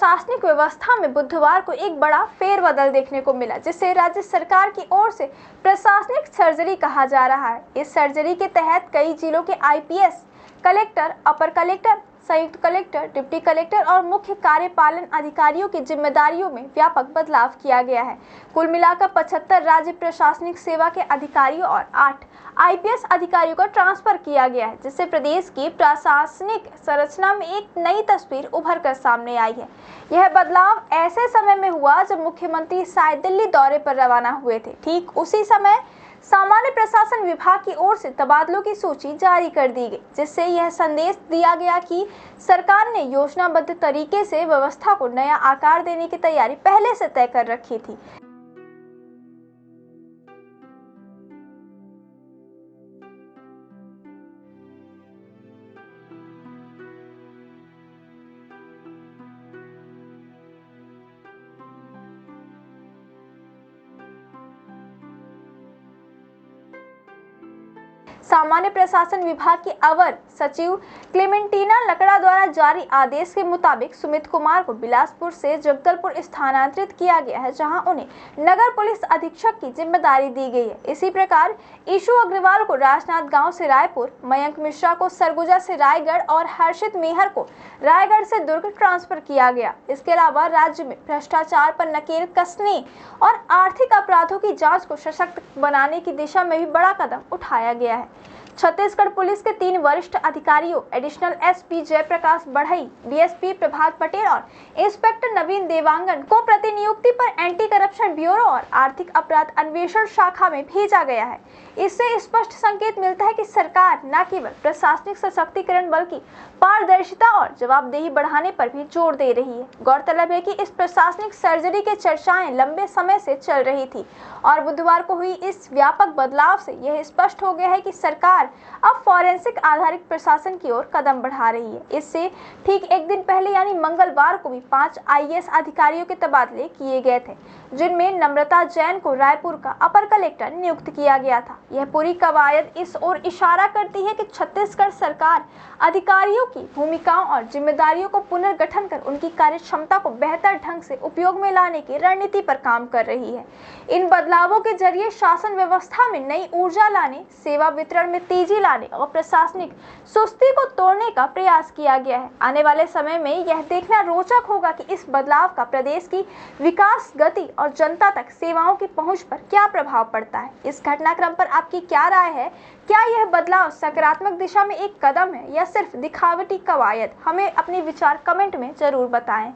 प्रशासनिक व्यवस्था में बुधवार को एक बड़ा फेरबदल देखने को मिला, जिसे राज्य सरकार की ओर से प्रशासनिक सर्जरी कहा जा रहा है। इस सर्जरी के तहत कई जिलों के आईपीएस, कलेक्टर, अपर कलेक्टर, संयुक्त कलेक्टर, डिप्टी कलेक्टर और मुख्य कार्यपालन अधिकारियों की जिम्मेदारियों में व्यापक बदलाव किया गया है। कुल मिलाकर 75 राज्य प्रशासनिक सेवा के अधिकारियों और 8 आईपीएस अधिकारियों का ट्रांसफर किया गया है, जिससे प्रदेश की प्रशासनिक संरचना में एक नई तस्वीर उभर कर सामने आई है। यह बदलाव ऐसे समय में हुआ जब मुख्यमंत्री शायद दिल्ली दौरे पर रवाना हुए थे। ठीक उसी समय सामान्य प्रशासन विभाग की ओर से तबादलों की सूची जारी कर दी गई, जिससे यह संदेश दिया गया कि सरकार ने योजनाबद्ध तरीके से व्यवस्था को नया आकार देने की तैयारी पहले से तय कर रखी थी। सामान्य प्रशासन विभाग की अवर सचिव क्लेमेंटीना लकड़ा द्वारा जारी आदेश के मुताबिक सुमित कुमार को बिलासपुर से जगदलपुर स्थानांतरित किया गया है, जहां उन्हें नगर पुलिस अधीक्षक की जिम्मेदारी दी गई है। इसी प्रकार ईशु अग्रवाल को राजनांदगांव से रायपुर, मयंक मिश्रा को सरगुजा से रायगढ़ और हर्षित मेहर को रायगढ़ से दुर्ग ट्रांसफर किया गया। इसके अलावा राज्य में भ्रष्टाचार पर नकेल कसने और आर्थिक अपराधों की जाँच को सशक्त बनाने की दिशा में भी बड़ा कदम उठाया गया है। छत्तीसगढ़ पुलिस के 3 वरिष्ठ अधिकारियों एडिशनल एसपी जयप्रकाश बढ़ई, डीएसपी प्रभात पटेल और इंस्पेक्टर नवीन देवांगन को प्रतिनियुक्ति पर एंटी करप्शन ब्यूरो और आर्थिक अपराध अन्वेषण शाखा में भेजा गया है। इससे स्पष्ट संकेत मिलता है कि सरकार न केवल प्रशासनिक सशक्तिकरण बल्कि पारदर्शिता और जवाबदेही बढ़ाने पर भी जोर दे रही है। गौरतलब है कि इस प्रशासनिक सर्जरी की चर्चाएं लंबे समय से चल रही थी और बुधवार को हुई इस व्यापक बदलाव से यह स्पष्ट हो गया है कि सरकार अब फॉरेंसिक आधारित प्रशासन की ओर कदम बढ़ा रही है। इससे ठीक एक दिन पहले यानी मंगलवार को भी 5 आईएएस अधिकारियों के तबादले किए गए थे, जिनमें नम्रता जैन को रायपुर का अपर कलेक्टर नियुक्त किया गया था। यह पूरी कवायद इस ओर इशारा करती है कि छत्तीसगढ़ सरकार अधिकारियों की भूमिकाओं और जिम्मेदारियों को पुनर्गठन कर उनकी कार्यक्षमता को बेहतर ढंग से उपयोग में लाने की रणनीति पर काम कर रही है। इन बदलावों के जरिए शासन व्यवस्था में नई ऊर्जा लाने, सेवा वितरण में तेजी लाने और प्रशासनिक सुस्ती को तोड़ने का प्रयास किया गया है। आने वाले समय में यह देखना रोचक होगा कि इस बदलाव का प्रदेश की विकास गति और जनता तक सेवाओं की पहुंच पर क्या प्रभाव पड़ता है। इस घटनाक्रम पर आपकी क्या राय है? क्या यह बदलाव सकारात्मक दिशा में एक कदम है या सिर्फ दिखावटी कवायद? हमें अपने विचार कमेंट में जरूर बताएं।